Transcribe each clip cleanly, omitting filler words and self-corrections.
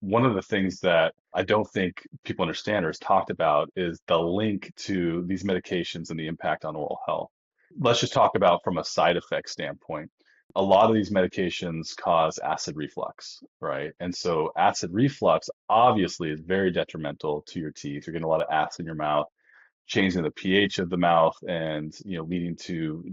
One of the things that I don't think people understand or is talked about is the link to these medications and the impact on oral health. Let's just talk about from a side effect standpoint. A lot of these medications cause acid reflux, right? And so acid reflux obviously is very detrimental to your teeth. You're getting a lot of acid in your mouth, changing the pH of the mouth and, leading to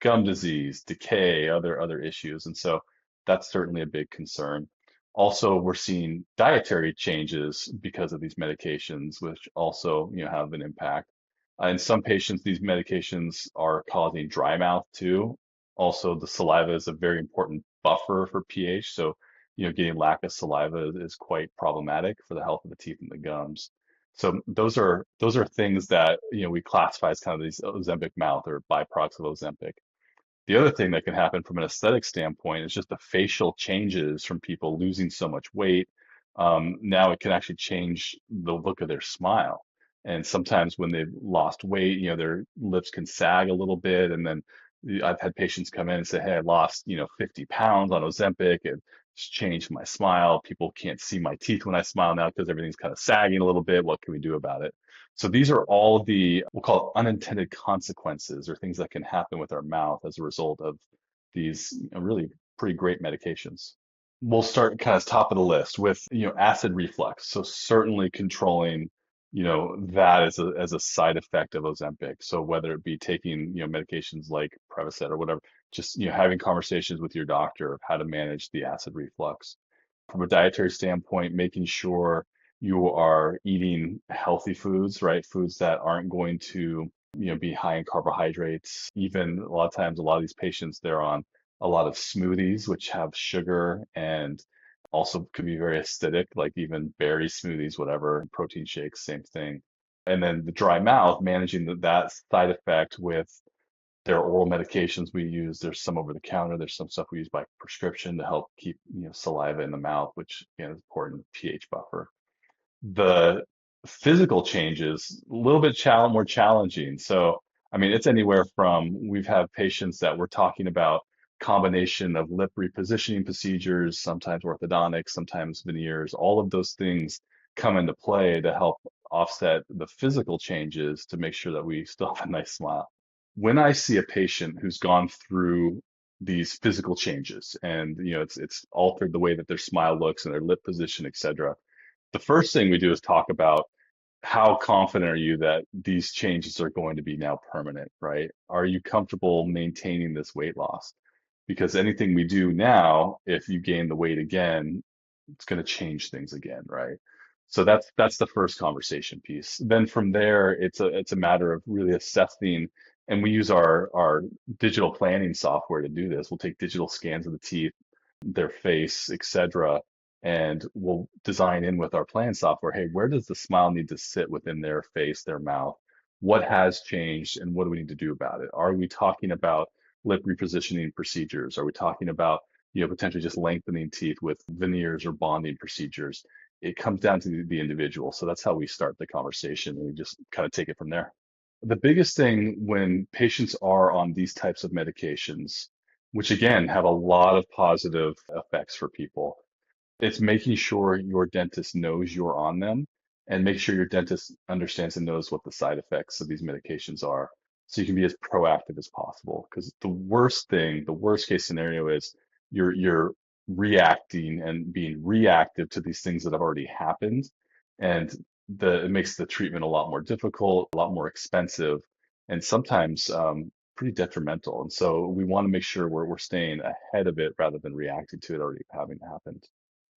gum disease, decay, other issues. And so that's certainly a big concern. Also, we're seeing dietary changes because of these medications, which also, have an impact. In some patients, these medications are causing dry mouth too. Also, the saliva is a very important buffer for pH. So, getting lack of saliva is quite problematic for the health of the teeth and the gums. So those are things that we classify as kind of these Ozempic mouth or byproducts of Ozempic. The other thing that can happen from an aesthetic standpoint is just the facial changes from people losing so much weight. Now it can actually change the look of their smile. And sometimes when they've lost weight, their lips can sag a little bit. And then I've had patients come in and say, "Hey, I lost, 50 pounds on Ozempic. It's changed my smile. People can't see my teeth when I smile now because everything's kind of sagging a little bit. What can we do about it?" So these are all the, we'll call it unintended consequences or things that can happen with our mouth as a result of these really pretty great medications. We'll start kind of top of the list with, acid reflux. So certainly controlling, that as a side effect of Ozempic. So whether it be taking, medications like Prevacid or whatever, just, having conversations with your doctor of how to manage the acid reflux. From a dietary standpoint, making sure you are eating healthy foods, right? Foods that aren't going to, be high in carbohydrates. Even a lot of times, a lot of these patients, they're on a lot of smoothies, which have sugar and also could be very acidic, like even berry smoothies, whatever, protein shakes, same thing. And then the dry mouth, managing that side effect with there are oral medications we use. There's some over the counter. There's some stuff we use by prescription to help keep, saliva in the mouth, which again is important pH buffer. The physical changes a little bit more challenging. So, I mean, it's anywhere from we've had patients that we're talking about combination of lip repositioning procedures, sometimes orthodontics, sometimes veneers. All of those things come into play to help offset the physical changes to make sure that we still have a nice smile. When I see a patient who's gone through these physical changes and it's altered the way that their smile looks and their lip position, et cetera, the first thing we do is talk about how confident are you that these changes are going to be now permanent, right? Are you comfortable maintaining this weight loss? Because anything we do now, if you gain the weight again, it's going to change things again, right? So that's the first conversation piece. Then from there, it's a matter of really assessing, and we use our digital planning software to do this. We'll take digital scans of the teeth, their face, etc., and we'll design in with our plan software. Hey, where does the smile need to sit within their face, their mouth? What has changed, and what do we need to do about it? Are we talking about lip repositioning procedures? Are we talking about potentially just lengthening teeth with veneers or bonding procedures? It comes down to the individual. So that's how we start the conversation, and we just kind of take it from there. The biggest thing when patients are on these types of medications, which again have a lot of positive effects for people, it's making sure your dentist knows you're on them and make sure your dentist understands and knows what the side effects of these medications are so you can be as proactive as possible. Because the worst case scenario is you're reacting and being reactive to these things that have already happened. And it makes the treatment a lot more difficult, a lot more expensive, and sometimes pretty detrimental. And so we want to make sure we're staying ahead of it rather than reacting to it already having happened.